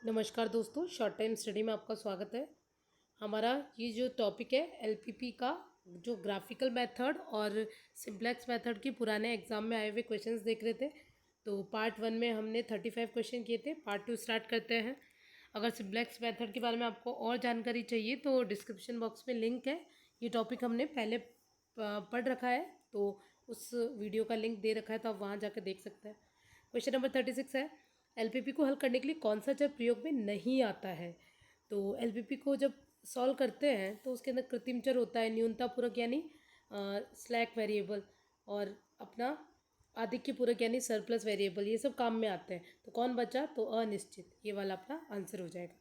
नमस्कार दोस्तों, short time study में आपका स्वागत है। हमारा ये जो टॉपिक है एलपीपी का, जो ग्राफिकल मेथड और सिंप्लेक्स मेथड की पुराने एग्जाम में आए हुए क्वेश्चंस देख रहे थे। तो पार्ट 1 में हमने 35 क्वेश्चन किए थे। पार्ट 2 स्टार्ट करते हैं। अगर सिंप्लेक्स मेथड के बारे में आपको और जानकारी चाहिए तो डिस्क्रिप्शन बॉक्स में लिंक है। ये टॉपिक हमने पहले पढ़ रखा है, तो उस वीडियो का लिंक दे रखा है, तो आप वहाँ जाकर देख सकते हैं। क्वेश्चन नंबर 36 है, एलपीपी को हल करने के लिए कौन सा चर प्रयोग में नहीं आता है। तो एलपीपी को जब सॉल्व करते हैं तो उसके अंदर कृत्रिम चर होता है, न्यूनता पूरक यानी स्लैक वेरिएबल, और अपना आधिक्य पूरक यानी सरप्लस वेरिएबल, ये सब काम में आते हैं। तो कौन बचा? तो अनिश्चित, ये वाला अपना आंसर हो जाएगा।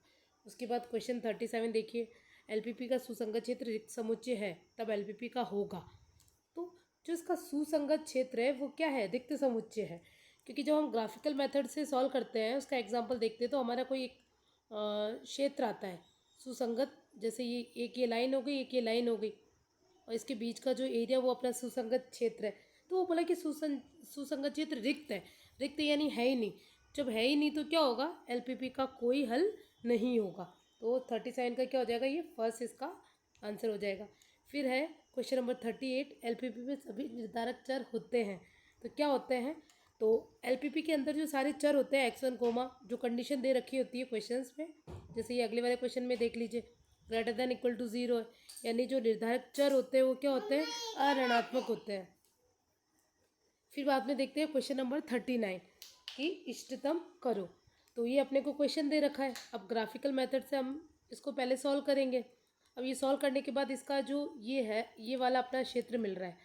उसके बाद क्वेश्चन 37 देखिए, एलपीपी का सुसंगत क्षेत्र रिक्त समुच्चय है तब एलपीपी का होगा। तो जो इसका सुसंगत क्षेत्र है वो क्या है? रिक्त समुच्चय है। क्योंकि जब हम ग्राफिकल मेथड से सॉल्व करते हैं, उसका एग्जांपल देखते हैं, तो हमारा कोई एक क्षेत्र आता है सुसंगत, जैसे ये लाइन हो गई, एक ये लाइन हो गई, और इसके बीच का जो एरिया वो अपना सुसंगत क्षेत्र है। तो वो बोला कि सुसंगत क्षेत्र रिक्त है। रिक्त यानी है ही नहीं। जब है ही नहीं तो क्या होगा? एलपीपी का कोई हल नहीं होगा। तो 37 का क्या हो जाएगा? ये फर्स्ट इसका आंसर हो जाएगा। फिर है क्वेश्चन नंबर 38, एलपीपी में सभी निर्धारक चर होते हैं। तो क्या होते हैं? तो एलपीपी के अंदर जो सारे चर होते हैं, x1 कोमा, जो कंडीशन दे रखी होती है क्वेश्चंस में, जैसे ये अगले वाले क्वेश्चन में देख लीजिए, ग्रेटर देन इक्वल टू 0 है, यानी जो निर्धारक चर होते हैं वो क्या होते हैं? अऋणात्मक होते हैं। फिर बाद में देखते हैं क्वेश्चन नंबर 39 कि इष्टतम करो। तो ये अपने को क्वेश्चन दे रखा है। अब ग्राफिकल मेथड से हम इसको पहले सॉल्व करेंगे। अब ये सॉल्व करने के बाद इसका जो ये है, ये वाला अपना क्षेत्र मिल रहा है,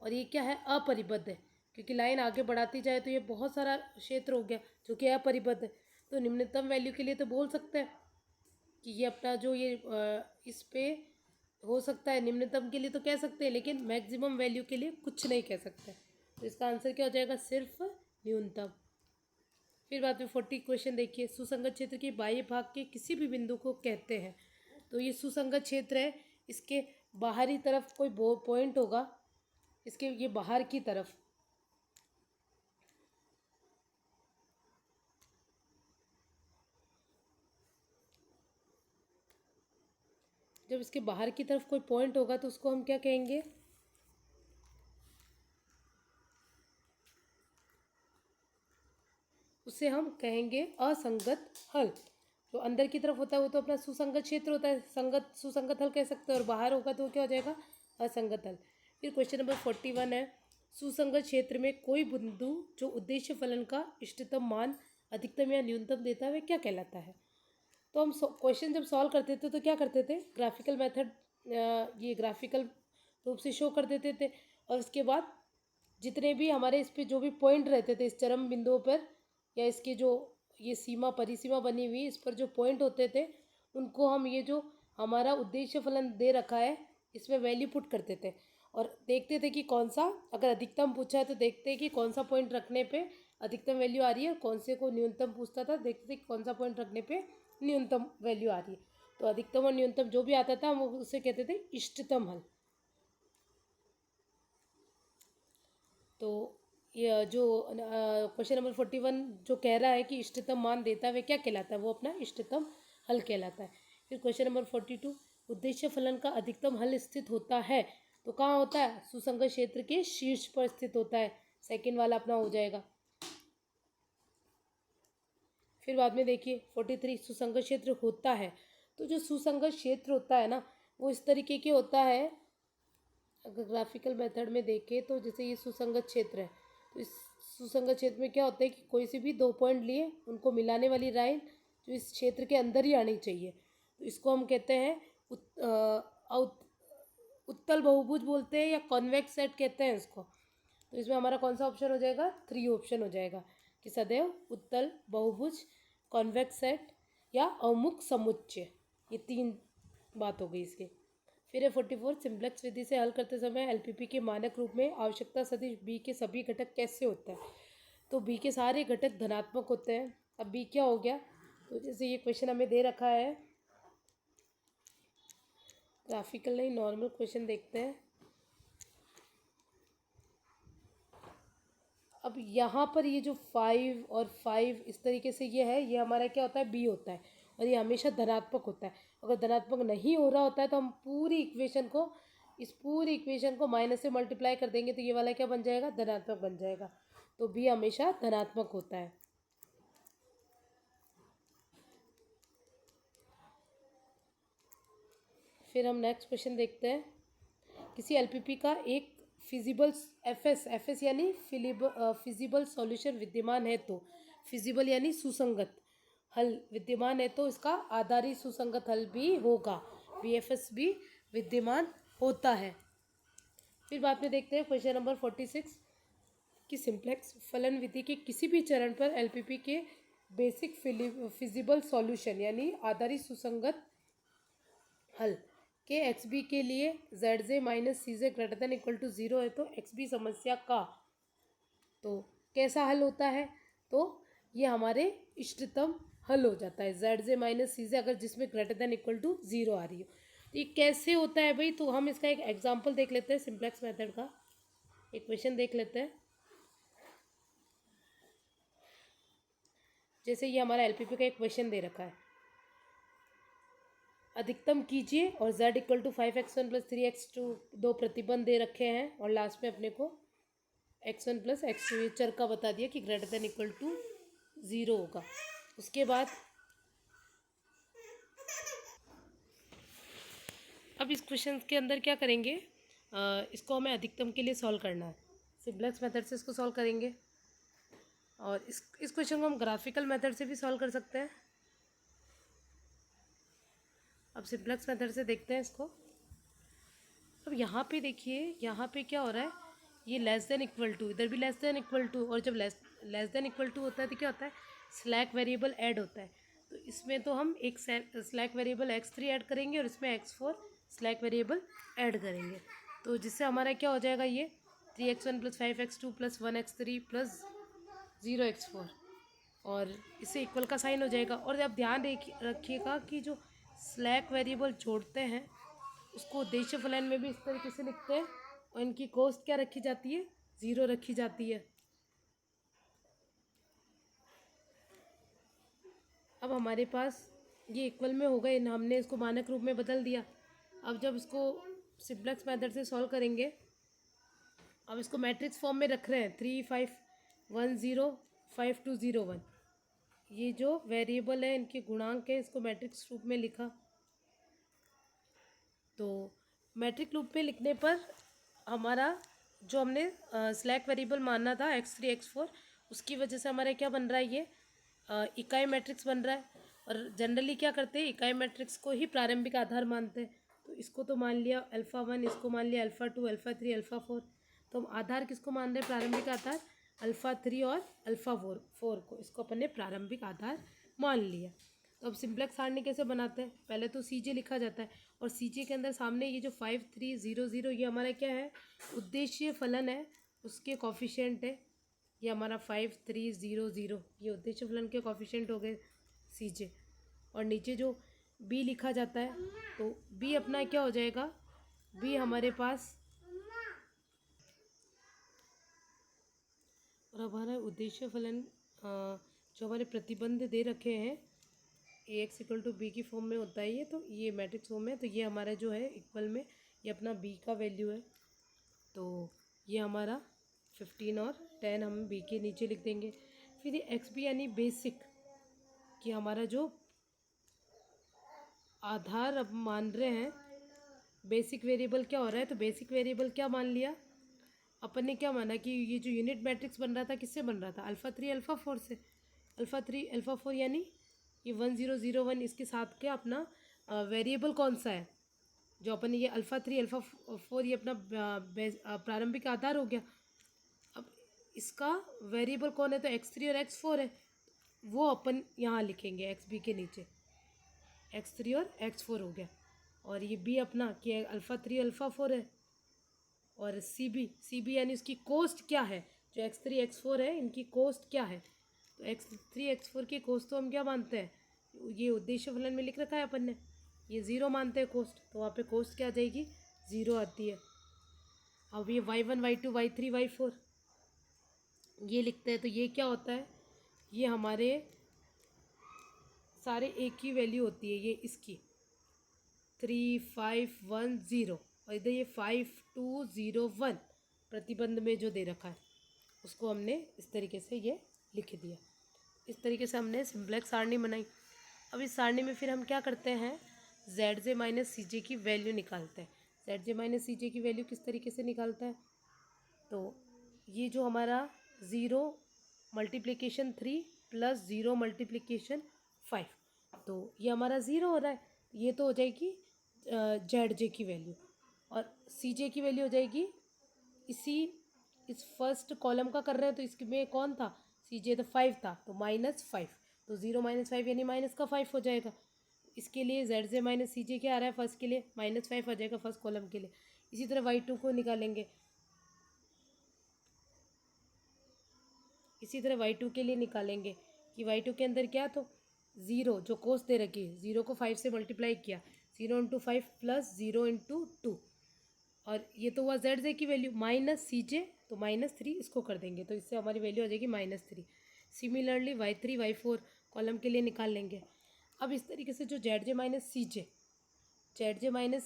और ये क्या है? अपरिबद्ध है। क्योंकि लाइन आगे बढ़ाती जाए तो ये बहुत सारा क्षेत्र हो गया जो कि अपरिबद्ध है। तो निम्नतम वैल्यू के लिए तो बोल सकते हैं कि ये अपना जो ये इस पे हो सकता है, निम्नतम के लिए तो कह सकते हैं, लेकिन मैक्सिमम वैल्यू के लिए कुछ नहीं कह सकते। तो इसका आंसर क्या हो जाएगा? सिर्फ न्यूनतम। फिर बाद में 40 क्वेश्चन देखिए, सुसंगत क्षेत्र के बाह्य भाग के किसी भी बिंदु को कहते हैं। तो ये सुसंगत क्षेत्र है, इसके बाहरी तरफ कोई पॉइंट होगा, इसके ये बाहर की तरफ, जब इसके बाहर की तरफ कोई पॉइंट होगा तो उसको हम क्या कहेंगे? उसे हम कहेंगे असंगत हल। जो अंदर की तरफ होता है वो तो अपना सुसंगत क्षेत्र होता है, संगत सुसंगत हल कह सकते हैं, और बाहर होगा तो क्या हो जाएगा? असंगत हल। फिर क्वेश्चन नंबर 41 है, सुसंगत क्षेत्र में कोई बिंदु जो उद्देश्य फलन का इष्टतम मान अधिकतम या न्यूनतम देता है वह क्या कहलाता है? तो हम क्वेश्चन जब सॉल्व करते थे तो क्या करते थे? ग्राफिकल मेथड, ये ग्राफिकल रूप से शो कर देते थे, और उसके बाद जितने भी हमारे इस पे जो भी पॉइंट रहते थे इस चरम बिंदुओं पर, या इसकी जो ये सीमा परिसीमा बनी हुई, इस पर जो पॉइंट होते थे, उनको हम ये जो हमारा उद्देश्य फलन दे रखा है इसमें वैल्यू पुट करते थे, और देखते थे कि कौन सा, अगर अधिकतम पूछा है तो देखते हैं कि कौन सा पॉइंट रखने पे अधिकतम वैल्यू आ रही है, और कौन से को न्यूनतम पूछता था, देखते थे कि कौन सा पॉइंट रखने पे न्यूनतम वैल्यू आ रही है। तो अधिकतम और न्यूनतम जो भी आता था हम उसे कहते थे इष्टतम हल। तो ये जो क्वेश्चन नंबर 41 जो कह रहा है कि इष्टतम मान देता है वह क्या कहलाता है? वो अपना इष्टतम हल कहलाता है। फिर क्वेश्चन नंबर 42, उद्देश्य फलन का अधिकतम हल स्थित होता है तो कहाँ होता है? सुसंगत क्षेत्र के शीर्ष पर स्थित होता है। सेकंड वाला अपना हो जाएगा। फिर बाद में देखिए 43, सुसंगत क्षेत्र होता है। तो जो सुसंगत क्षेत्र होता है ना, वो इस तरीके के होता है। अगर ग्राफिकल मेथड में देखें तो जैसे ये सुसंगत क्षेत्र है, तो इस सुसंगत क्षेत्र में क्या होता है कि कोई से भी दो पॉइंट लिए उनको मिलाने वाली लाइन जो इस क्षेत्र के अंदर ही आनी चाहिए, तो इसको हम कहते हैं उत्तल बहुभुज बोलते हैं, या कॉन्वेक्स सेट कहते हैं इसको। तो इसमें हमारा कौन सा ऑप्शन हो जाएगा? 3 ऑप्शन हो जाएगा कि सदैव, उत्तल बहुभुज, कॉन्वेक्स सेट, या अवमुख समुच्चय। ये 3 बात हो गई इसकी। फिर है 44, सिंप्लेक्स विधि से हल करते समय एलपीपी के मानक रूप में आवश्यकता सदिश बी के सभी घटक कैसे होता है? तो बी के सारे घटक धनात्मक होते हैं। अब बी क्या हो गया? तो जैसे ये क्वेश्चन हमें दे रखा है, ग्राफिकल नहीं नॉर्मल क्वेश्चन देखते हैं। अब यहाँ पर ये जो 5 और 5 इस तरीके से ये है, ये हमारा क्या होता है, बी होता है, और ये हमेशा धनात्मक होता है। अगर धनात्मक नहीं हो रहा होता है तो हम इस पूरी इक्वेशन को माइनस से मल्टीप्लाई कर देंगे, तो ये वाला क्या बन जाएगा, धनात्मक बन जाएगा। तो बी हमेशा धनात्मक होता है। फिर हम नेक्स्ट क्वेश्चन देखते हैं। किसी एलपीपी का एक फिजिबल एफएस यानी फिजिबल सॉल्यूशन विद्यमान है तो, फिजिबल यानी सुसंगत हल विद्यमान है तो इसका आधारी सुसंगत हल भी होगा, वीएफएस भी विद्यमान होता है। फिर बाद में देखते हैं क्वेश्चन नंबर 46 कि सिंप्लेक्स फलन विधि के किसी भी चरण पर एलपीपी के बेसिक फिजिबल सॉल्यूशन यानी आधारी सुसंगत हल के एक्स बी के लिए Z J minus C J greater than equal to zero है तो एक्स बी समस्या का तो कैसा हल होता है, तो ये हमारे इष्टतम हल हो जाता है Z J minus C J, अगर जिसमें greater than equal to zero आ रही हो। तो ये कैसे होता है भाई, तो हम इसका एक एग्जाम्पल देख लेते हैं, सिंप्लेक्स मेथड का एक क्वेश्चन देख लेते हैं। जैसे ये हमारा एलपीपी का एक क्वेश्चन दे रखा है, अधिकतम कीजिए और z equal to 5x1 plus 3x2 दो प्रतिबंध दे रखे हैं, और लास्ट में अपने को x1 प्लस x2 ये चर का बता दिया कि greater than equal to zero होगा। उसके बाद अब इस क्वेश्चन के अंदर क्या करेंगे, इसको हमें अधिकतम के लिए सॉल्व करना है, सिंप्लेक्स मेथड से इसको सॉल्व करेंगे, और इस क्वेश्चन को हम ग्राफिकल मेथड से भी सॉल्व कर सकते हैं। अब सिंप्लेक्स मेथड से देखते हैं इसको। अब यहाँ पे देखिए, यहाँ पे क्या हो रहा है, ये लेस देन इक्वल टू, इधर भी लेस देन इक्वल टू, और जब लेस देन इक्वल टू होता है तो क्या होता है, स्लैक वेरिएबल ऐड होता है। तो इसमें तो हम एक स्लैक वेरिएबल x3 ऐड करेंगे और इसमें x4 स्लैक वेरिएबल ऐड करेंगे, तो जिससे हमारा क्या हो जाएगा, ये 3x1 plus 5x2 plus 1x3 plus 0x4, और इससे इक्वल का साइन हो जाएगा। और आप ध्यान रखिएगा कि जो स्लैक वेरिएबल जोड़ते हैं उसको उद्देश्य फलन में भी इस तरीके से लिखते हैं, और इनकी कॉस्ट क्या रखी जाती है, ज़ीरो रखी जाती है। अब हमारे पास ये इक्वल में हो गए, हमने इसको मानक रूप में बदल दिया। अब जब इसको सिंप्लेक्स मेथड से सॉल्व करेंगे, अब इसको मैट्रिक्स फॉर्म में रख रहे हैं, 3 5 1 0 5 2 0 1, ये जो वेरिएबल है इनके गुणांक है, इसको मैट्रिक्स रूप में लिखा। तो मैट्रिक रूप में लिखने पर हमारा जो हमने स्लैक वेरिएबल माना था x3 x4, उसकी वजह से हमारा क्या बन रहा है, ये इकाई मैट्रिक्स बन रहा है। और जनरली क्या करते हैं, इकाई मैट्रिक्स को ही प्रारंभिक आधार मानते हैं, तो इसको तो मान लिया अल्फ़ा 1, इसको मान लिया अल्फ़ा 2 अल्फ़ा 3 अल्फ़ा 4, तो हम आधार किसको मान रहे हैं, प्रारंभिक आधार अल्फ़ा 3 और अल्फ़ा 4 को, इसको अपन ने प्रारंभिक आधार मान लिया। तो अब सिंप्लेक्स सारणी कैसे बनाते हैं, पहले तो CJ लिखा जाता है, और CJ के अंदर सामने ये जो 5 3 0 0 ये हमारा क्या है, उद्देश्य फलन है, उसके कॉफिशिएंट है, ये हमारा 5 3 0 0 ये उद्देश्य फलन के कॉफिशिएंट हो गए CJ। और नीचे जो B लिखा जाता है, तो B अपना क्या हो जाएगा, B हमारे पास, और हमारा उद्देश्य फलन जो हमारे प्रतिबंध दे रखे हैं AX इक्वल टू बी की फॉर्म में होता है, ये तो ये मैट्रिक्स फॉर्म है, तो ये हमारा जो है इक्वल में ये अपना B का वैल्यू है, तो ये हमारा 15 और 10 हम B के नीचे लिख देंगे। फिर ये XB यानी बेसिक, कि हमारा जो आधार अब मान रहे हैं, बेसिक वेरिएबल क्या हो रहा है, तो बेसिक वेरिएबल क्या मान लिया अपन ने, क्या माना कि ये जो यूनिट मैट्रिक्स बन रहा था किससे बन रहा था, अल्फ़ा 3 अल्फ़ा 4 से, अल्फ़ा 3 अल्फ़ा 4 यानी ये 1 0 0 1, इसके साथ क्या अपना वेरिएबल कौन सा है, जो अपन ये अल्फ़ा 3 अल्फ़ा 4 ये अपना प्रारंभिक आधार हो गया। अब इसका वेरिएबल कौन है, तो x3 और x4 है, वो अपन यहाँ लिखेंगे XB के नीचे, x3 और x4 हो गया। और ये B अपना कि अल्फ़ा 3 अल्फ़ा 4 है, और CB यानी उसकी कोस्ट क्या है, जो x3 x4 है इनकी कोस्ट क्या है, तो x3 x4 की कोस्ट तो हम क्या मानते हैं, ये उद्देश्य फलन में लिख रखा है अपन ने, ये ज़ीरो मानते हैं कोस्ट, तो वहाँ पे कोस्ट क्या आ जाएगी, ज़ीरो आती है। अब ये y1 y2 y3 y4, ये लिखते हैं तो ये क्या होता है, ये हमारे सारे एक ही वैल्यू होती है, ये इसकी 3510 और इधर ये 5201 प्रतिबंध में जो दे रखा है उसको हमने इस तरीके से ये लिख दिया। इस तरीके से हमने सिंप्लेक्स सारणी बनाई। अब इस सारणी में फिर हम क्या करते हैं, जेड जे माइनस सी जे की वैल्यू निकालते हैं। जेड जे माइनस सी जे की वैल्यू किस तरीके से निकालते हैं, तो ये जो हमारा 0 मल्टीप्लिकेशन 3 प्लस 0 मल्टीप्लिकेशन 5, तो ये हमारा 0 हो रहा है, ये तो हो जाएगी जेड जे की वैल्यू, और सी जे की वैल्यू हो जाएगी इस फर्स्ट कॉलम का कर रहे हैं तो इसमें कौन था, सी जे तो 5 था, तो -5, तो 0 - 5 यानी माइनस का 5 हो जाएगा। इसके लिए जेड जे माइनस सी जे क्या आ रहा है, फर्स्ट के लिए -5 आ जाएगा फर्स्ट कॉलम के लिए। इसी तरह y2 को निकालेंगे, इसी तरह y2 के लिए निकालेंगे कि y2 के अंदर क्या, तो 0 जो कोस दे रखी है, 0 को 5 से मल्टीप्लाई किया, 0 × 5 प्लस 0 × 2, और ये तो हुआ जेड जे की वैल्यू, माइनस सी जे तो -3 इसको कर देंगे, तो इससे हमारी वैल्यू आ जाएगी -3। सिमिलरली y3 y4 कॉलम के लिए निकाल लेंगे। अब इस तरीके से जो जेड जे माइनस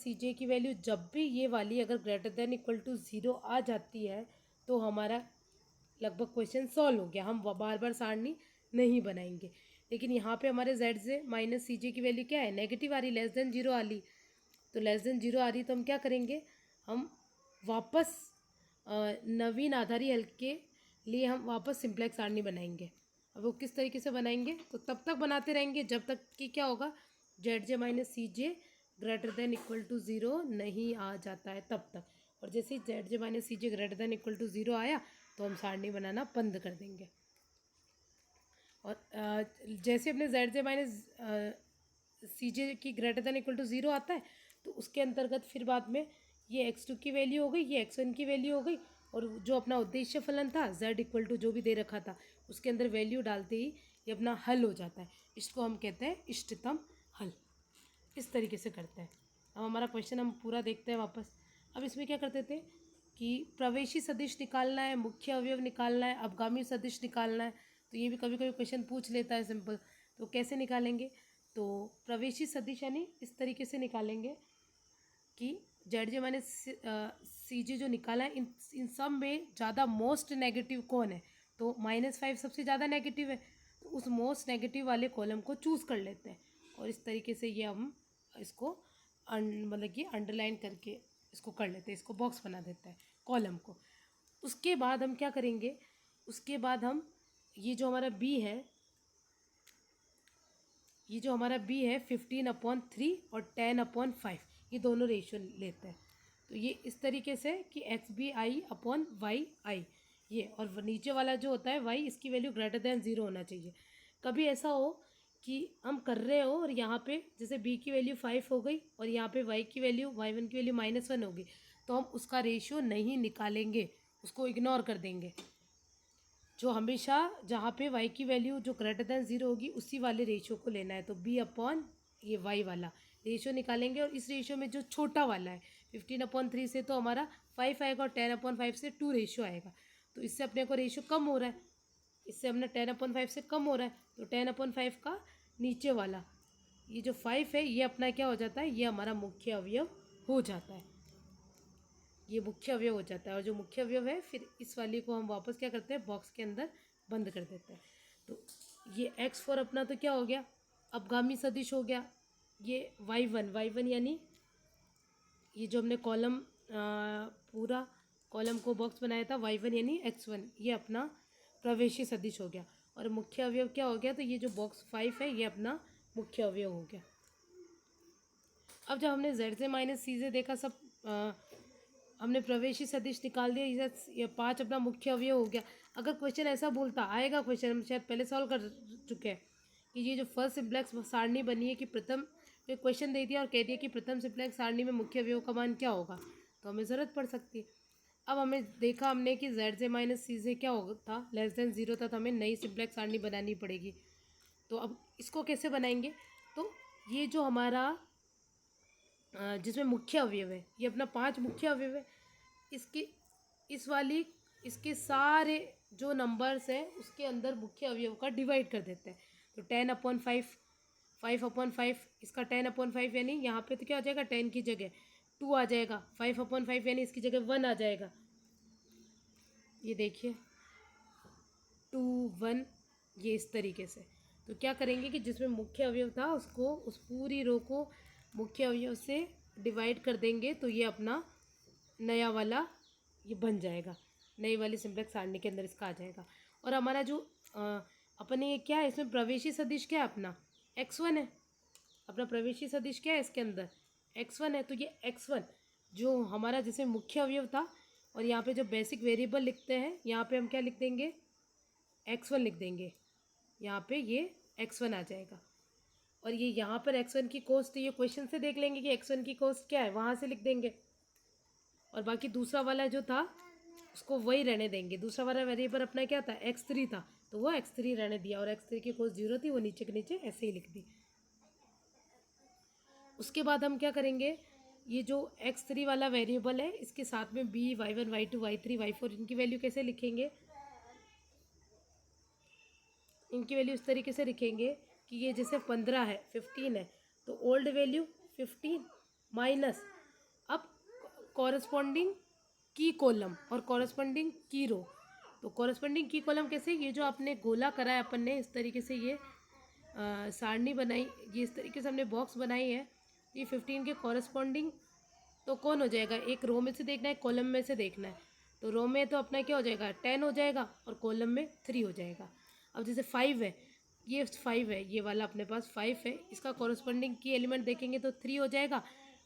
सी जे की वैल्यू जब भी ये वाली अगर ग्रेटर देन इक्वल टू 0 आ जाती है तो हमारा लगभग क्वेश्चन सॉल्व हो गया, हम बार बार सारणी नहीं बनाएंगे। लेकिन यहाँ पे हमारे जेड जे माइनस सी जे की वैल्यू क्या है, नेगेटिव आ रही, लेस देन 0 आ रही, तो लेस देन 0 आ रही तो हम क्या करेंगे, हम वापस नवीन आधारी हल के लिए हम वापस सिंप्लेक्स सारणी बनाएंगे। अब वो किस तरीके से बनाएंगे, तो तब तक बनाते रहेंगे जब तक कि क्या होगा, Z J minus C J greater than equal to 0 नहीं आ जाता है तब तक। और जैसे ही Z J minus C J greater than equal to 0 आया तो हम सारणी बनाना बंद कर देंगे। और जैसे अपने जेड जे माइनस सी जे की ग्रेटर देन इक्वल टू 0 आता है तो उसके अंतर्गत फिर बाद में ये x2 की वैल्यू हो गई, ये x1 की वैल्यू हो गई, और जो अपना उद्देश्य फलन था z इक्वल टू जो भी दे रखा था उसके अंदर वैल्यू डालते ही ये अपना हल हो जाता है। इसको हम कहते हैं इष्टतम हल। इस तरीके से करते हैं। अब हमारा क्वेश्चन हम पूरा देखते हैं वापस। अब इसमें क्या करते थे कि प्रवेशी सदिश निकालना है, मुख्य अवयव निकालना है, अपगामी सदिश निकालना है, तो ये भी कभी कभी क्वेश्चन पूछ लेता है सिंपल। तो कैसे निकालेंगे, तो प्रवेशी सदिश यानी इस तरीके से निकालेंगे कि जेड जे माइनस सी जे जो निकाला है इन सब में ज़्यादा मोस्ट नेगेटिव कौन है, तो -5 सबसे ज़्यादा नेगेटिव है, तो उस मोस्ट नेगेटिव वाले कॉलम को चूज़ कर लेते हैं। और इस तरीके से ये हम इसको मतलब कि अंडरलाइन करके इसको कर लेते हैं, इसको बॉक्स बना देते हैं कॉलम को। उसके बाद हम क्या करेंगे, उसके बाद हम ये जो हमारा बी है, ये जो हमारा बी है 15/3 और 10/5 ये दोनों रेशियो लेते हैं। तो ये इस तरीके से कि XBI/YI ये, और नीचे वाला जो होता है y इसकी वैल्यू ग्रेटर देन 0 होना चाहिए। कभी ऐसा हो कि हम कर रहे हो और यहाँ पे जैसे b की वैल्यू 5 हो गई और यहाँ पे y की वैल्यू y1 की वैल्यू -1 होगी, तो हम उसका रेशियो नहीं निकालेंगे, उसको इग्नोर कर देंगे। जो हमेशा जहाँ पे y की वैल्यू जो ग्रेटर देन 0 होगी उसी वाले रेशियो को लेना है, तो b/ ये y वाला रेशियो निकालेंगे। और इस रेशियो में जो छोटा वाला है 15/3 से तो हमारा 5 आएगा और 10/5 से 2 रेशियो आएगा, तो इससे अपने को रेशियो कम हो रहा है, इससे हमने 10/5 से कम हो रहा है, तो 10/5 का नीचे वाला ये जो 5 है ये अपना क्या हो जाता है, ये हमारा मुख्य अवयव हो जाता है, ये मुख्य अवयव हो जाता है। और जो मुख्य अवयव है फिर इस वाली को हम वापस क्या करते हैं, बॉक्स के अंदर बंद कर देते हैं। तो ये x4 अपना तो क्या हो गया, अपगामी सदिश हो गया। ये y1 यानी ये जो हमने कॉलम पूरा कॉलम को बॉक्स बनाया था y1 यानी x1, ये अपना प्रवेशी सदिश हो गया। और मुख्य अवयव क्या हो गया, तो ये जो बॉक्स 5 है ये अपना मुख्य अवयव हो गया। अब जब हमने जेड से माइनस सी से देखा, सब हमने प्रवेशी सदिश निकाल दिया, ये 5 अपना मुख्य अवयव हो गया। अगर क्वेश्चन ऐसा बोलता, आएगा क्वेश्चन, हम शायद पहले सॉल्व कर चुके हैं कि ये जो फर्स्ट सिंप्लेक्स सारणी बनी है कि प्रथम, क्वेश्चन दे दिया और कह दिया कि प्रथम सिंप्लेक्स सारणी में मुख्य अवयव का मान क्या होगा, तो हमें ज़रूरत पड़ सकती है। अब हमें देखा हमने कि जेड से माइनस सी से क्या होगा था, लेस देन 0 था, तो हमें नई सिंप्लेक्स सारणी बनानी पड़ेगी। तो अब इसको कैसे बनाएंगे, तो ये जो हमारा जिसमें मुख्य अवयव है, ये अपना 5 मुख्य अवयव है, इसके इस वाली इसके सारे जो नंबर्स है उसके अंदर मुख्य अवयव का डिवाइड कर देते हैं। तो 10/5, 5/5, इसका 10/5 यानी यहाँ पे तो क्या हो जाएगा, 10 की जगह 2 आ जाएगा, 5/5 यानी इसकी जगह 1 आ जाएगा। ये देखिए 2 1, ये इस तरीके से। तो क्या करेंगे कि जिसमें मुख्य अवयव था उसको, उस पूरी रो को मुख्य अवयव से डिवाइड कर देंगे, तो ये अपना नया वाला ये बन जाएगा, नई वाली सिंप्लेक्स सारणी के अंदर इसका आ जाएगा। और हमारा जो अपने ये क्या है, इसमें प्रवेशी सदिश क्या है, अपना x1 है। अपना प्रवेशी सदिश क्या है इसके अंदर, x1 है। तो ये x1 जो हमारा जैसे मुख्य अवयव था, और यहाँ पे जो बेसिक वेरिएबल लिखते हैं, यहाँ पे हम क्या लिख देंगे, x1 लिख देंगे। यहाँ पे ये x1 आ जाएगा। और ये यहाँ पर x1 की कॉस्ट, ये क्वेश्चन से देख लेंगे कि x1 की कॉस्ट क्या है, वहाँ से लिख देंगे। और बाकी दूसरा वाला जो था उसको वही रहने देंगे। दूसरा वाला वेरिएबल अपना क्या था, x3 था, तो वो x3 रहने दिया, और x3 की कॉस्ट 0 थी, वो नीचे के नीचे ऐसे ही लिख दी। उसके बाद हम क्या करेंगे, ये जो x3 वाला वेरिएबल है इसके साथ में b, y1, y2, y3, y4 इनकी वैल्यू कैसे लिखेंगे, इनकी वैल्यू इस तरीके से लिखेंगे कि ये जैसे 15 है, 15 है, तो ओल्ड वैल्यू 15 माइनस, अब कॉरस्पॉन्डिंग की कॉलम और कॉरस्पॉन्डिंग की रो। तो कॉरस्पॉन्डिंग की कॉलम कैसे, ये जो आपने गोला करा है अपन ने, इस तरीके से ये सारणी बनाई, ये इस तरीके से हमने बॉक्स बनाई है। ये 15 के कॉरस्पॉन्डिंग तो कौन हो जाएगा, एक रो में से देखना है, कॉलम में से देखना है। तो रो में तो अपना क्या हो जाएगा, 10 हो जाएगा, और कॉलम में 3 हो जाएगा। अब जैसे 5 है, ये 5 है, ये वाला अपने पास 5 है, इसका कॉरस्पॉन्डिंग की एलिमेंट देखेंगे तो 3 हो जाएगा,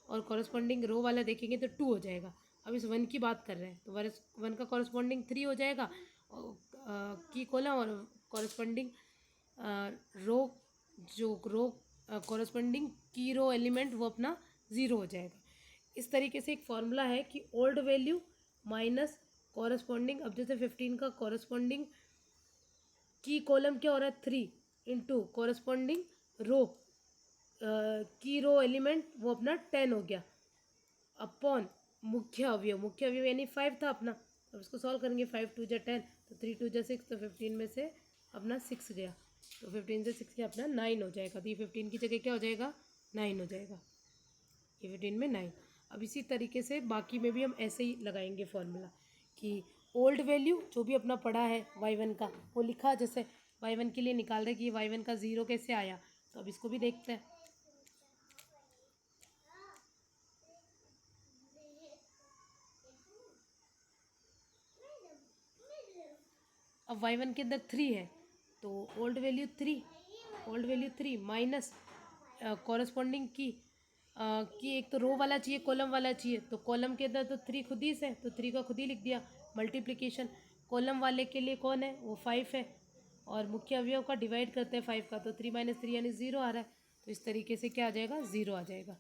और कॉरस्पॉन्डिंग रो वाला देखेंगे तो 2 हो जाएगा। अब इस 1 की बात कर रहे हैं, तो 1 का कॉरस्पॉन्डिंग 3 हो जाएगा, और की कॉलम और कॉरस्पॉन्डिंग रो, जो रो कॉरस्पॉन्डिंग की रो एलिमेंट वो अपना 0 हो जाएगा। इस तरीके से एक फॉर्मूला है कि ओल्ड वैल्यू माइनस कॉरस्पॉन्डिंग, अब जैसे 15 का कॉरस्पॉन्डिंग की कॉलम क्या हो रहा है, 3 इंटू कॉरस्पॉन्डिंग रो की रो एलिमेंट वो अपना 10 हो गया, अपॉन मुख्य अवयव यानी 5 था अपना। अब इसको सॉल्व करेंगे, 5 2 जा 10, तो 3 2 जा 6, तो 15 में से अपना 6 गया, तो 15 से 6 गया अपना 9 हो जाएगा। तो ये 15 की जगह क्या हो जाएगा, 9 हो जाएगा, ये 15 में 9। अब इसी तरीके से बाकी में भी हम ऐसे ही लगाएंगे फॉर्मूला कि ओल्ड वैल्यू जो भी अपना पड़ा है y1 का वो लिखा, जैसे y1 के लिए निकाल रहे कि ये y1 का 0 कैसे आया, तो अब इसको भी देखते हैं। अब y1 के अंदर 3 है, तो ओल्ड वैल्यू 3 माइनस कॉरस्पॉन्डिंग की एक तो रो वाला चाहिए, कॉलम वाला चाहिए, तो कॉलम के अंदर तो 3 खुद ही से, तो 3 का खुद ही लिख दिया मल्टीप्लिकेशन। कॉलम वाले के लिए कौन है, वो 5 है, और मुख्य अवयव का डिवाइड करते हैं 5 का, तो 3 - 3 यानी 0 आ रहा है, तो इस तरीके से क्या आ जाएगा, 0 आ जाएगा।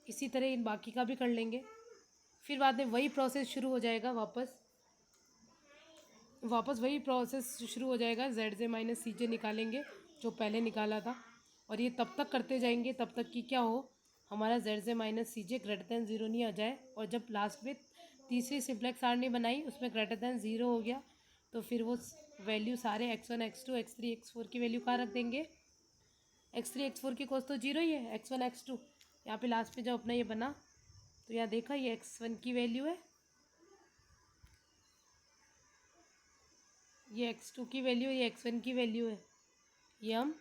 इसी तरह इन बाकी का भी कर लेंगे, फिर बाद में वही प्रोसेस शुरू हो जाएगा, वापस वही प्रोसेस शुरू हो जाएगा, ZJ - CJ निकालेंगे जो पहले निकाला था, और ये तब तक करते जाएंगे तब तक कि क्या हो, हमारा ZJ - CJ > 0 नहीं आ जाए। और जब लास्ट में तीसरी सिंप्लेक्स सारणी बनाई उसमें > 0 हो गया, तो फिर वो वैल्यू सारे x1 x2 x3 x4 की वैल्यू कहाँ रख देंगे, x3 x4 की कॉस्ट तो 0 ही है, x1 x2 यहाँ पे लास्ट में जब अपना ये बना, तो यहाँ देखा ये x1 की वैल्यू है, ये x2 की वैल्यू, ये x1 की वैल्यू है, ये हम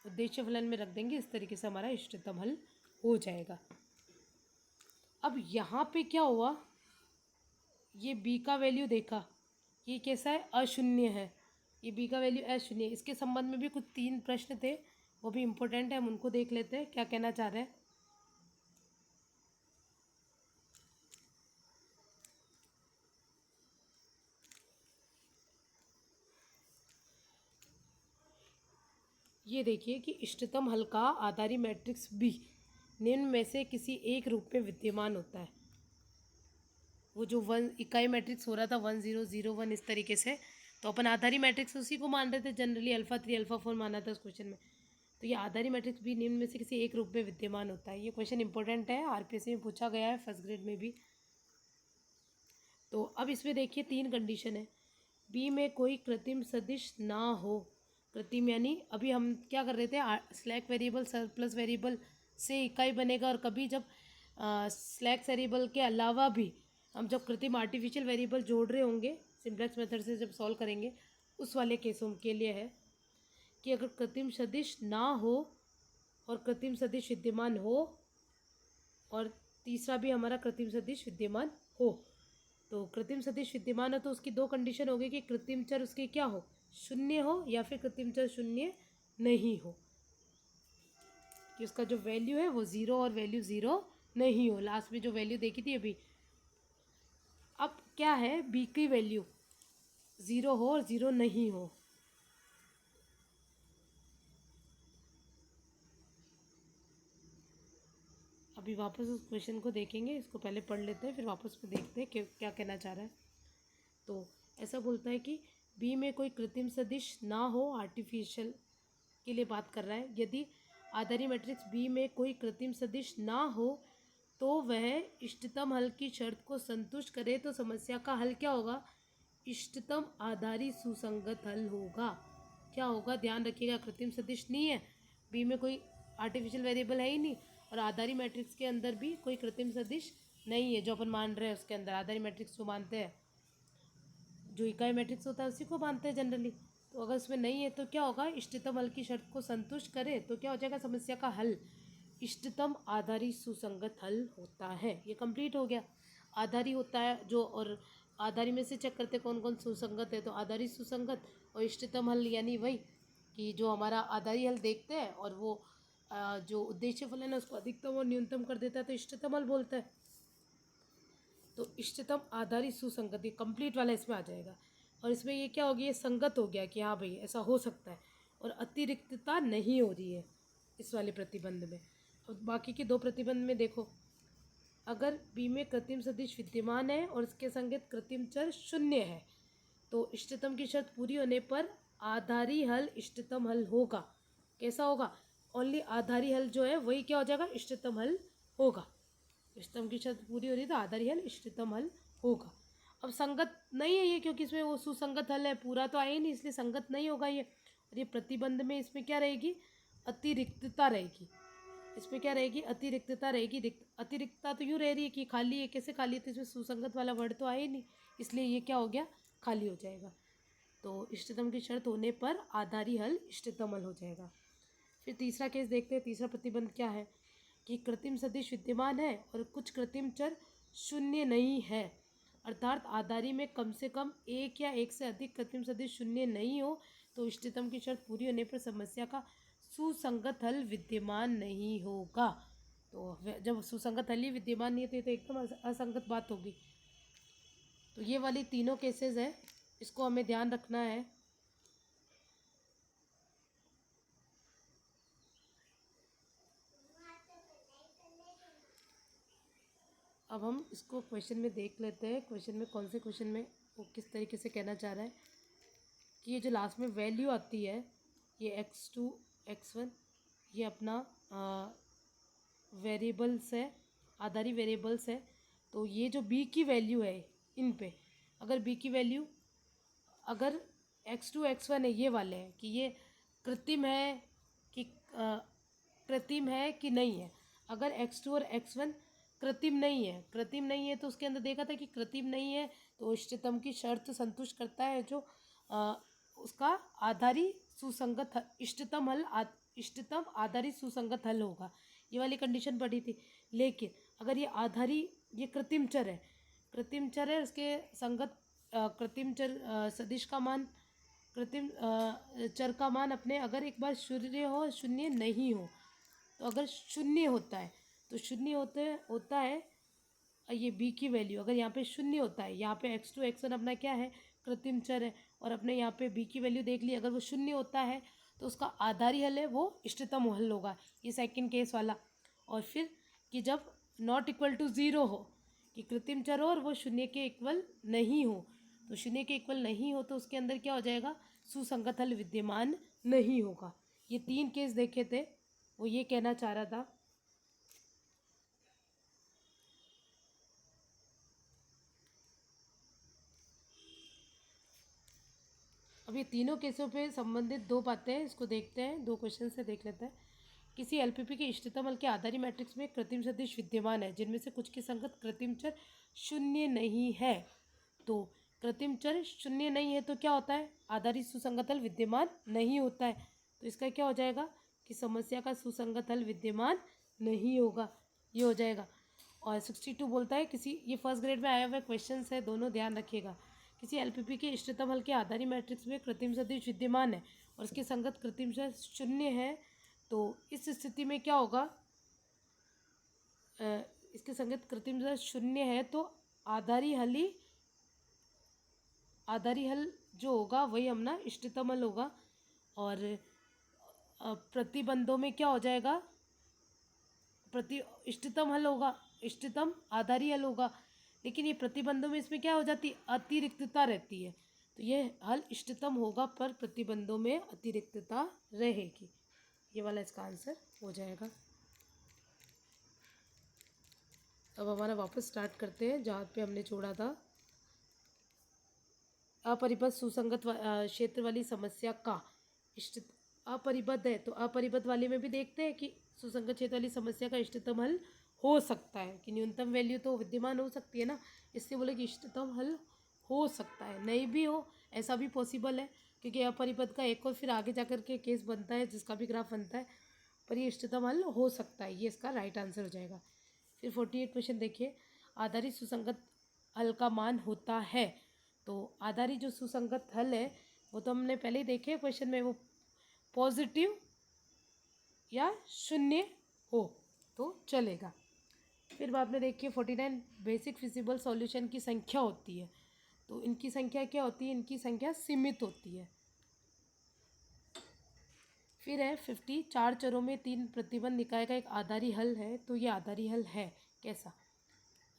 उद्देश्य फलन में रख देंगे। इस तरीके से हमारा इष्टतम हल हो जाएगा। अब यहाँ पे क्या हुआ, ये b का वैल्यू देखा, ये कैसा है, अशून्य है, ये b का वैल्यू अशून्य है। इसके संबंध में भी कुछ 3 प्रश्न थे, वो भी इम्पोर्टेंट है, हम उनको देख लेते हैं क्या कहना चाह रहे हैं। ये देखिए कि इष्टतम हल का आधारी मैट्रिक्स B निम्न में से किसी एक रूप में विद्यमान होता है। वो जो 1 इकाई मैट्रिक्स हो रहा था 1 0 0 1 इस तरीके से, तो अपन आधारी मैट्रिक्स उसी को मान रहे थे, जनरली अल्फा 3 अल्फा 4 माना था उस क्वेश्चन में। तो ये आधारी मैट्रिक्स B निम्न में से किसी एक रूप में विद्यमान होता है। ये क्वेश्चन इंपॉर्टेंट है, RPSC में पूछा गया है फर्स्ट ग्रेड में भी। तो अब इसमें देखिए 3 कंडीशन है बी में कोई कृत्रिम सदिश ना हो। कृत्रिम यानी अभी हम क्या कर रहे थे, स्लैक वेरिएबल सरप्लस वेरिएबल से इकाई बनेगा, और कभी जब स्लैक वेरिएबल के अलावा भी हम जब कृत्रिम आर्टिफिशियल वेरिएबल जोड़ रहे होंगे सिंप्लेक्स मेथड से जब सॉल्व करेंगे, उस वाले केसों के लिए है कि अगर कृत्रिम सदिश ना हो और कृत्रिम सदिश विद्यमान हो, और तीसरा भी हमारा कृत्रिम सदिश विद्यमान हो। तो कृत्रिम सदिश विद्यमान हो तो उसकी दो कंडीशन होगी कि कृत्रिम चर उसके क्या हो, शून्य हो, या फिर कृत्रिम चर शून्य नहीं हो, कि उसका जो वैल्यू है वो ज़ीरो और वैल्यू ज़ीरो नहीं हो। लास्ट में जो वैल्यू देखी थी अभी, अब क्या है, बी की वैल्यू ज़ीरो हो और ज़ीरो नहीं हो। अभी वापस उस क्वेश्चन को देखेंगे, इसको पहले पढ़ लेते हैं फिर वापस में देखते हैं कि क्या कहना चाह रहा है। तो ऐसा बोलता है कि बी में कोई कृत्रिम सदिश ना हो, आर्टिफिशियल के लिए बात कर रहा है। यदि आधारी मैट्रिक्स बी में कोई कृत्रिम सदिश ना हो तो वह इष्टतम हल की शर्त को संतुष्ट करे, तो समस्या का हल क्या होगा, इष्टतम आधारी सुसंगत हल होगा। क्या होगा, ध्यान रखिएगा, कृत्रिम सदिश नहीं है, बी में कोई आर्टिफिशियल वेरिएबल है ही नहीं, और आधारी मैट्रिक्स के अंदर भी कोई कृत्रिम सदिश नहीं है जो अपन मान रहे हैं उसके अंदर। आधारी मैट्रिक्स को मानते हैं, जो इकाई मैट्रिक्स होता है उसी को मानते हैं जनरली। तो अगर उसमें नहीं है तो क्या होगा, इष्टतम हल की शर्त को संतुष्ट करे तो क्या हो जाएगा, समस्या का हल इष्टतम आधारी सुसंगत हल होता है। ये कंप्लीट हो गया। आधारी होता है जो, और आधारी में से चेक करते कौन कौन सुसंगत है, तो आधारी सुसंगत और इष्टतम हल यानी वही कि जो हमारा आधारी हल देखते हैं और वो जो उद्देश्य फलन है उसको अधिकतम और न्यूनतम कर देता है तो इष्टतम हल बोलता है। तो इष्टतम आधारी सुसंगत ये कंप्लीट वाला इसमें आ जाएगा, और इसमें ये क्या हो गया, ये संगत हो गया कि हाँ भाई ऐसा हो सकता है, और अतिरिक्तता नहीं हो रही है इस वाले प्रतिबंध में। अब बाकी के दो प्रतिबंध में देखो, अगर बी में कृत्रिम सदिश विद्यमान है और इसके संगत कृत्रिम चर शून्य है तो इष्टतम की शर्त पूरी होने पर आधारी हल इष्टतम हल होगा। कैसा होगा, ओनली आधारी हल जो है वही क्या हो जाएगा, इष्टतम हल होगा। इष्टतम की शर्त पूरी हो रही है तो आधारी हल इष्टतम हल होगा। अब संगत नहीं है ये, क्योंकि इसमें वो सुसंगत हल है, पूरा तो आया ही नहीं, इसलिए संगत नहीं होगा ये। और ये प्रतिबंध में इसमें क्या रहेगी, अतिरिक्तता रहेगी। इसमें क्या रहेगी, अतिरिक्तता रहेगी। अतिरिक्तता तो यूँ रह रही है कि खाली है, कैसे खाली है, तो इसमें सुसंगत वाला वर्ड तो आया ही नहीं, इसलिए ये क्या हो गया, खाली हो जाएगा। तो इष्टतम की शर्त होने पर आधारी हल इष्टतम हल हो जाएगा। फिर तीसरा केस देखते हैं। तीसरा प्रतिबंध क्या है कि कृत्रिम सदिश विद्यमान है और कुछ कृत्रिम चर शून्य नहीं है, अर्थात आधारी में कम से कम एक या एक से अधिक कृत्रिम सदिश शून्य नहीं हो तो इष्टतम की शर्त पूरी होने पर समस्या का सुसंगत हल विद्यमान नहीं होगा। तो जब सुसंगत हल ही विद्यमान नहीं है तो ये तो एकदम असंगत बात होगी। तो ये वाली तीनों केसेस है, इसको हमें ध्यान रखना है। अब हम इसको क्वेश्चन में देख लेते हैं, क्वेश्चन में कौन से क्वेश्चन में वो किस तरीके से कहना चाह रहा है कि ये जो लास्ट में वैल्यू आती है, ये x2 x1 ये अपना वेरिएबल्स है, आधारी वेरिएबल्स है। तो ये जो b की वैल्यू है इन पे, अगर b की वैल्यू अगर x2 x1 है, ये वाले हैं कि ये कृत्रिम है कि कृत्रिम है कि नहीं है। अगर x2 और x1 कृत्रिम नहीं है, कृत्रिम नहीं है तो उसके अंदर देखा था कि कृत्रिम नहीं है तो इष्टतम की शर्त संतुष्ट करता है जो उसका आधारी सुसंगत इष्टतम हल इष्टतम आधारी सुसंगत हल होगा। ये वाली कंडीशन पड़ी थी। लेकिन अगर ये आधारी, ये कृत्रिम चर है, कृत्रिम चर है, उसके संगत कृत्रिम चर सदिश का मान, कृत्रिम चर का मान अपने अगर एक बार शून्य हो शून्य नहीं हो, तो अगर शून्य होता है तो शून्य होता है ये बी की वैल्यू, अगर यहाँ पे शून्य होता है, यहाँ पे x2 x1 अपना क्या है, कृत्रिम चर है, और अपने यहाँ पे बी की वैल्यू देख ली, अगर वो शून्य होता है तो उसका आधारी हल है वो इष्टतम हल होगा, ये सेकंड केस वाला। और फिर कि जब नॉट इक्वल टू ज़ीरो हो, कि कृत्रिम चर हो और वो शून्य के इक्वल नहीं हो, तो शून्य के इक्वल नहीं हो तो उसके अंदर क्या हो जाएगा, सुसंगत हल विद्यमान नहीं होगा। ये तीन केस देखे थे, वो ये कहना चाह रहा था। अब ये तीनों केसों पे संबंधित दो बातें हैं, इसको देखते हैं, दो क्वेश्चन से देख लेते हैं। किसी एलपीपी के इष्टतम हल के आधारी मैट्रिक्स में कृत्रिम सदिश विद्यमान है जिनमें से कुछ की संगत कृत्रिम चर शून्य नहीं है। तो कृत्रिम चर शून्य नहीं है तो क्या होता है, आधारी सुसंगत हल विद्यमान नहीं होता है। तो इसका क्या हो जाएगा कि समस्या का सुसंगत हल विद्यमान नहीं होगा, ये हो जाएगा। और 62 बोलता है किसी, ये फर्स्ट ग्रेड में आया हुआ क्वेश्चन है, दोनों ध्यान रखिएगा। किसी एलपीपी के इष्टतम हल के आधारी मैट्रिक्स में कृत्रिम सदिश विद्यमान है और उसके संगत कृत्रिम चर शून्य है। तो इस स्थिति में क्या होगा, इसके संगत कृत्रिम चर शून्य है तो आधारी हल जो होगा वही अपना इष्टतम हल होगा। और प्रतिबंधों में क्या हो जाएगा, इष्टतम हल होगा, इष्टतम आधारी हल होगा। लेकिन ये प्रतिबंधों में इसमें क्या हो जाती है, अतिरिक्तता रहती है। तो ये हल इष्टतम होगा पर प्रतिबंधों में अतिरिक्तता रहेगी। ये वाला इसका आंसर हो जाएगा। अब हमारा वापस स्टार्ट करते हैं जहाँ पे हमने छोड़ा था। अपरिबद्ध सुसंगत क्षेत्र वाली समस्या का इष्ट अपरिबद्ध है तो अपरिबद्ध वाले में भी देखते हैं कि सुसंगत क्षेत्र वाली समस्या का इष्टतम हल हो सकता है कि न्यूनतम वैल्यू तो विद्यमान हो सकती है ना, इससे बोले कि इष्टतम हल हो सकता है, नहीं भी हो ऐसा भी पॉसिबल है क्योंकि अपरिबद्ध का एक और फिर आगे जाकर के केस बनता है जिसका भी ग्राफ बनता है, पर ये इष्टतम हल हो सकता है, ये इसका राइट आंसर हो जाएगा। फिर 48 क्वेश्चन देखिए, आधारित सुसंगत हल का मान होता है। तो आधारित जो सुसंगत हल है वो तो हमने पहले ही देखे क्वेश्चन में, वो पॉजिटिव या शून्य हो तो चलेगा। फिर बाद में देखिए 49 बेसिक फिजिबल सॉल्यूशन की संख्या होती है। तो इनकी संख्या क्या होती है, इनकी संख्या सीमित होती है। फिर है 50 चार चरों में 3 प्रतिबंध निकाय का एक आधारी हल है। तो ये आधारी हल है कैसा,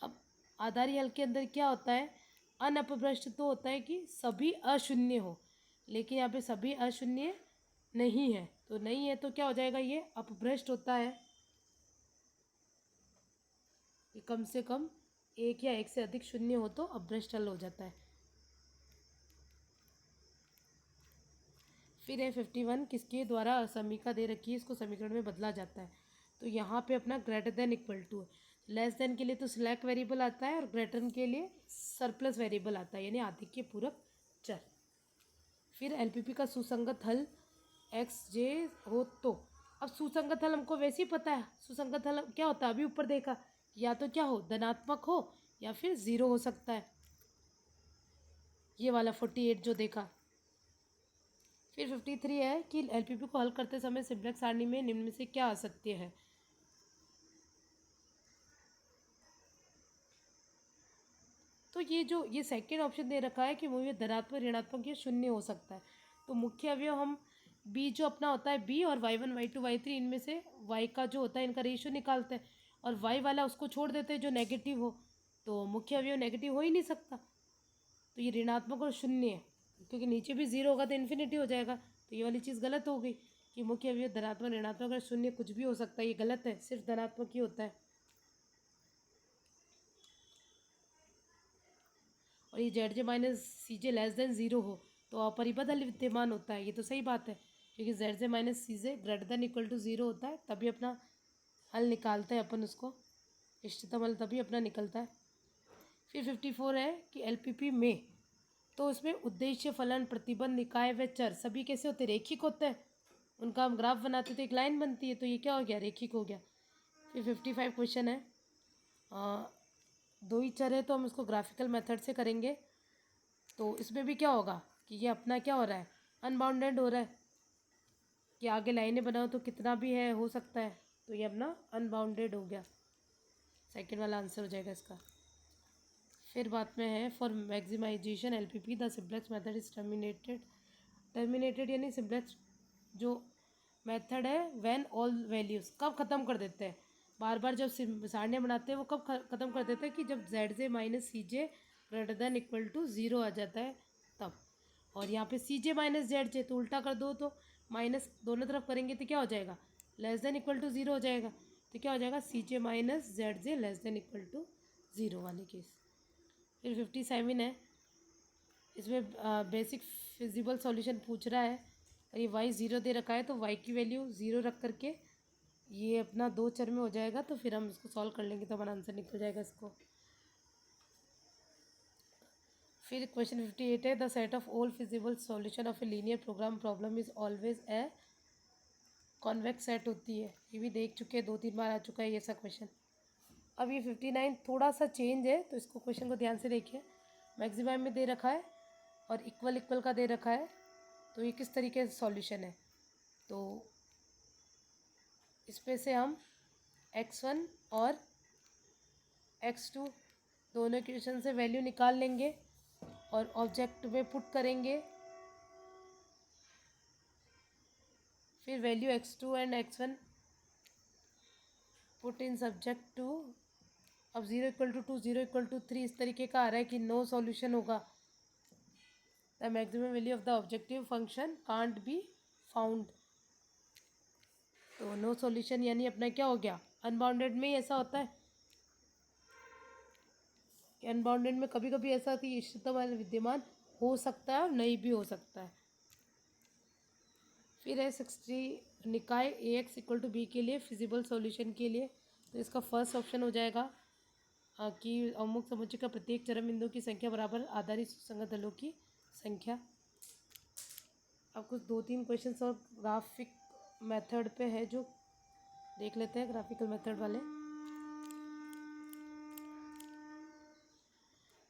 अब आधारी हल के अंदर क्या होता है, अनअपभ्रष्ट तो होता है कि सभी अशून्य हो, लेकिन यहाँ पे सभी अशून्य नहीं है। तो नहीं है तो क्या हो जाएगा, ये अपभ्रष्ट होता है कि कम से कम एक या एक से अधिक शून्य हो तो अपभ्रष्ट हल हो जाता है। फिर है 51 किसके द्वारा असमीका दे रखी है, इसको समीकरण में बदला जाता है। तो यहाँ पे अपना ग्रेटर देन इक्वल टू है, लेस देन के लिए तो स्लैक वेरिएबल आता है और ग्रेटर के लिए सरप्लस वेरिएबल आता है, यानी आदि के पूरक चर। फिर एलपीपी का सुसंगत हल एक्स जे हो तो, अब सुसंगत हल हमको वैसे ही पता है, सुसंगत हल क्या होता है, अभी ऊपर देखा, या तो क्या हो, धनात्मक हो या फिर ज़ीरो हो सकता है, ये वाला 48 जो देखा। फिर 53 है कि एलपीपी को हल करते समय सिम्प्लेक्स सारणी में निम्न में से क्या असत्य है। तो ये सेकेंड ऑप्शन दे रखा है कि वो ये धनात्मक ऋणात्मक या शून्य हो सकता है। तो मुख्य अवयव हम बी जो अपना होता है बी और y1 y2 y3 इनमें से y का जो होता है इनका रेशियो निकालते हैं और y वाला उसको छोड़ देते हैं जो नेगेटिव हो, तो मुख्य अवयव नेगेटिव हो ही नहीं सकता। तो ये ऋणात्मक और शून्य है क्योंकि नीचे भी जीरो होगा तो इन्फिनिटी हो जाएगा, तो ये वाली चीज़ गलत हो गई कि मुख्य अवयव धनात्मक ऋणात्मक और शून्य कुछ भी हो सकता है, ये गलत है, सिर्फ धनात्मक ही होता है। और ये जेड जे माइनस सी जे लेस देन ज़ीरो हो तो अपरिबद्ध हल विद्यमान होता है, ये तो सही बात है क्योंकि Z J minus C J greater than equal to zero होता है तभी अपना हल निकालते हैं अपन उसको, इष्टतम हल तभी अपना निकलता है। फिर 54 है कि एलपीपी में तो उसमें उद्देश्य फलन प्रतिबंध निकाय व चर सभी कैसे होते, रेखिक होते हैं, उनका हम ग्राफ बनाते तो एक लाइन बनती है, तो ये क्या हो गया, रेखिक हो गया। फिर 55 क्वेश्चन है, दो ही चर है तो हम इसको ग्राफिकल मेथड से करेंगे। तो इसमें भी क्या होगा कि ये अपना क्या हो रहा है, अनबाउंडेड हो रहा है कि आगे लाइनें बनाओ तो कितना भी है हो सकता है, तो ये अपना अनबाउंडेड हो गया, सेकेंड वाला आंसर हो जाएगा इसका। फिर बात में है for maximisation LPP the simplex method is terminated यानी सिम्प्लेक्स जो मेथड है व्हेन ऑल वैल्यूज़ कब ख़त्म कर देते हैं, बार बार जब सारणी बनाते हैं वो कब ख़त्म कर देते हैं कि जब Z J minus C J greater than equal to zero आ जाता है तब। और यहाँ पे सी जे माइनस जेड जे तो उल्टा कर दो, तो माइनस दोनों तरफ करेंगे तो क्या हो जाएगा, less than equal to zero हो जाएगा, तो क्या हो जाएगा C J minus Z J less than equal to zero वाली केस। फिर 57 है, इसमें बेसिक फिजिबल सॉल्यूशन पूछ रहा है और ये y 0 दे रखा है, तो y की वैल्यू 0 रख करके ये अपना 2 चर में हो जाएगा, तो फिर हम इसको सॉल्व कर लेंगे तो हमारा आंसर निकल जाएगा इसको। फिर क्वेश्चन 58 है, the set of all feasible solution of a linear program problem is always a convex set होती है। ये भी देख चुके हैं, 2-3 बार आ चुका है ये सा क्वेश्चन। अब ये 59 थोड़ा सा चेंज है, तो इसको क्वेश्चन को ध्यान से देखिए। मैक्सिमम में दे रखा है और इक्वल इक्वल का दे रखा है, तो ये किस तरीके से सॉल्यूशन है। तो इसमें से हम x1 और x2 दोनों इक्वेशन से वैल्यू निकाल लेंगे और ऑब्जेक्ट में पुट करेंगे। फिर value x2 and x1 put in subject to. अब 0 = 2 0 = 3 इस तरीके का आ रहा है कि नो सॉल्यूशन होगा। The maximum value of the objective function can't be found. तो नो सॉल्यूशन यानी अपना क्या हो गया, अनबाउंडेड में ही ऐसा होता है कि अनबाउंडेड में कभी कभी ऐसा होता है इष्टतम विद्यमान हो सकता है और नहीं भी हो सकता है। फिर है 60 निकाय Ax = B के लिए फिजिबल सॉल्यूशन के लिए, तो इसका फर्स्ट ऑप्शन हो जाएगा कि अमुक समुच्चय का प्रत्येक चरम बिंदु की संख्या बराबर आधारित सुसंगत दलों की संख्या। अब कुछ 2-3 क्वेश्चंस और ग्राफिक मेथड पे है जो देख लेते हैं, ग्राफिकल मेथड वाले।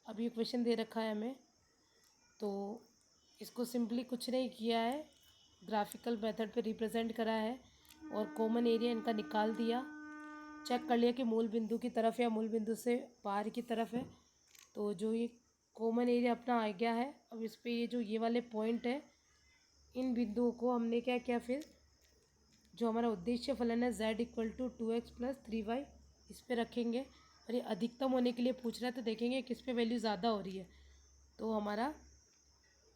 अब ये क्वेश्चन दे रखा है हमें, तो इसको सिंपली कुछ नहीं किया है, ग्राफिकल मेथड पे रिप्रेजेंट करा है और कॉमन एरिया इनका निकाल दिया। चेक कर लिया कि मूल बिंदु की तरफ या मूल बिंदु से बाहर की तरफ है, तो जो ये कॉमन एरिया अपना आ गया है। अब इस पे ये जो ये वाले पॉइंट है, इन बिंदुओं को हमने क्या किया, फिर जो हमारा उद्देश्य फलन है z = 2x + 3y इस पे रखेंगे। और ये अधिकतम होने के लिए पूछ रहा है, तो देखेंगे किस पे वैल्यू ज़्यादा हो रही है, तो हमारा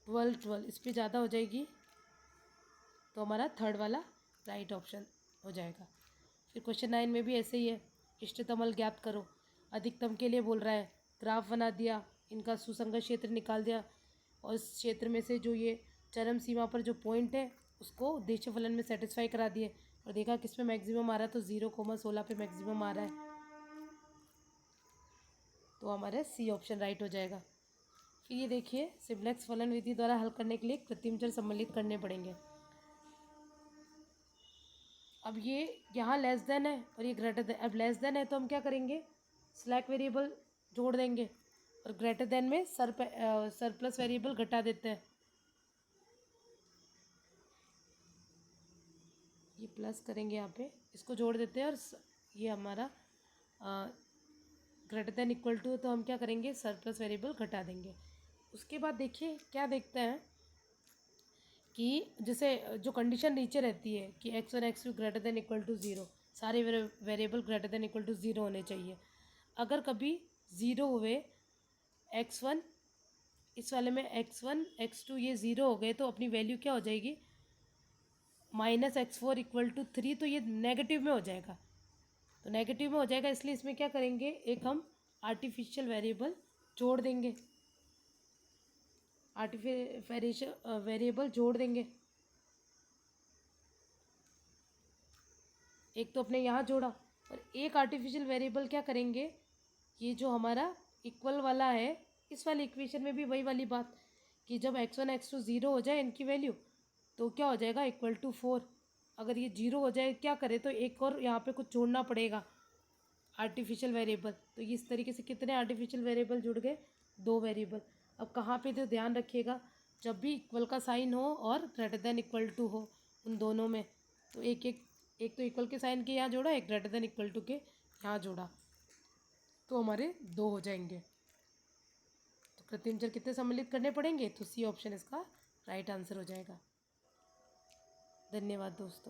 12 इस पे ज़्यादा हो जाएगी, तो हमारा थर्ड वाला राइट ऑप्शन हो जाएगा। फिर क्वेश्चन 9 में भी ऐसे ही है, इष्टतम ज्ञात करो। अधिकतम के लिए बोल रहा है, ग्राफ बना दिया, इनका सुसंगत क्षेत्र निकाल दिया और इस क्षेत्र में से जो ये चरम सीमा पर जो पॉइंट है उसको उद्देश्य फलन में सेटिस्फाई करा दिए और देखा किस पे मैक्सिमम आ रहा है, तो 0,16 पे मैक्सिमम आ रहा है, तो हमारा सी ऑप्शन राइट हो जाएगा। फिर ये देखिए, सिम्प्लेक्स फलन विधि द्वारा हल करने के लिए कृत्रिम चर सम्मिलित करने पड़ेंगे। अब ये यहाँ लेस देन है और ये ग्रेटर देन। अब लेस देन है तो हम क्या करेंगे, स्लैक वेरिएबल जोड़ देंगे और ग्रेटर देन में सरप्लस वेरिएबल घटा देते हैं। ये प्लस करेंगे, यहाँ पे इसको जोड़ देते हैं और ये हमारा ग्रेटर देन इक्वल टू, तो हम क्या करेंगे, सरप्लस वेरिएबल घटा देंगे। उसके बाद देखिए क्या देखते हैं कि जैसे जो कंडीशन नीचे रहती है कि x1 x2 greater than equal to 0, सारे variable greater than equal to 0 होने चाहिए। अगर कभी 0 हुए x1, इस वाले में x1 x2 ये 0 हो गए, तो अपनी वैल्यू क्या हो जाएगी, -x4 = 3, तो ये नेगेटिव में हो जाएगा। तो नेगेटिव में हो जाएगा, इसलिए इसमें क्या करेंगे, एक हम आर्टिफिशियल वेरिएबल जोड़ देंगे, आर्टिफिशियल वेरिएबल जोड़ देंगे। एक तो अपने यहाँ जोड़ा और एक आर्टिफिशियल वेरिएबल क्या करेंगे, ये जो हमारा इक्वल वाला है, इस वाली इक्वेशन में भी वही वाली बात कि जब x1 x2 0 हो जाए इनकी वैल्यू, तो क्या हो जाएगा, =4। अगर ये 0 हो जाए क्या करे, तो एक और यहाँ पे कुछ जोड़ना पड़ेगा आर्टिफिशियल वेरिएबल। तो इस तरीके से कितने आर्टिफिशियल वेरिएबल जुड़ गए, 2 वेरिएबल। अब कहाँ पे तो ध्यान रखिएगा, जब भी इक्वल का साइन हो और ग्रेटर देन इक्वल टू हो उन दोनों में, तो एक तो इक्वल के साइन के यहाँ जोड़ा, एक ग्रेटर देन इक्वल टू के यहाँ जोड़ा, तो हमारे 2 हो जाएंगे। तो कृत्रिम चर कितने सम्मिलित करने पड़ेंगे, तो सी ऑप्शन इसका राइट आंसर हो जाएगा। धन्यवाद दोस्तों।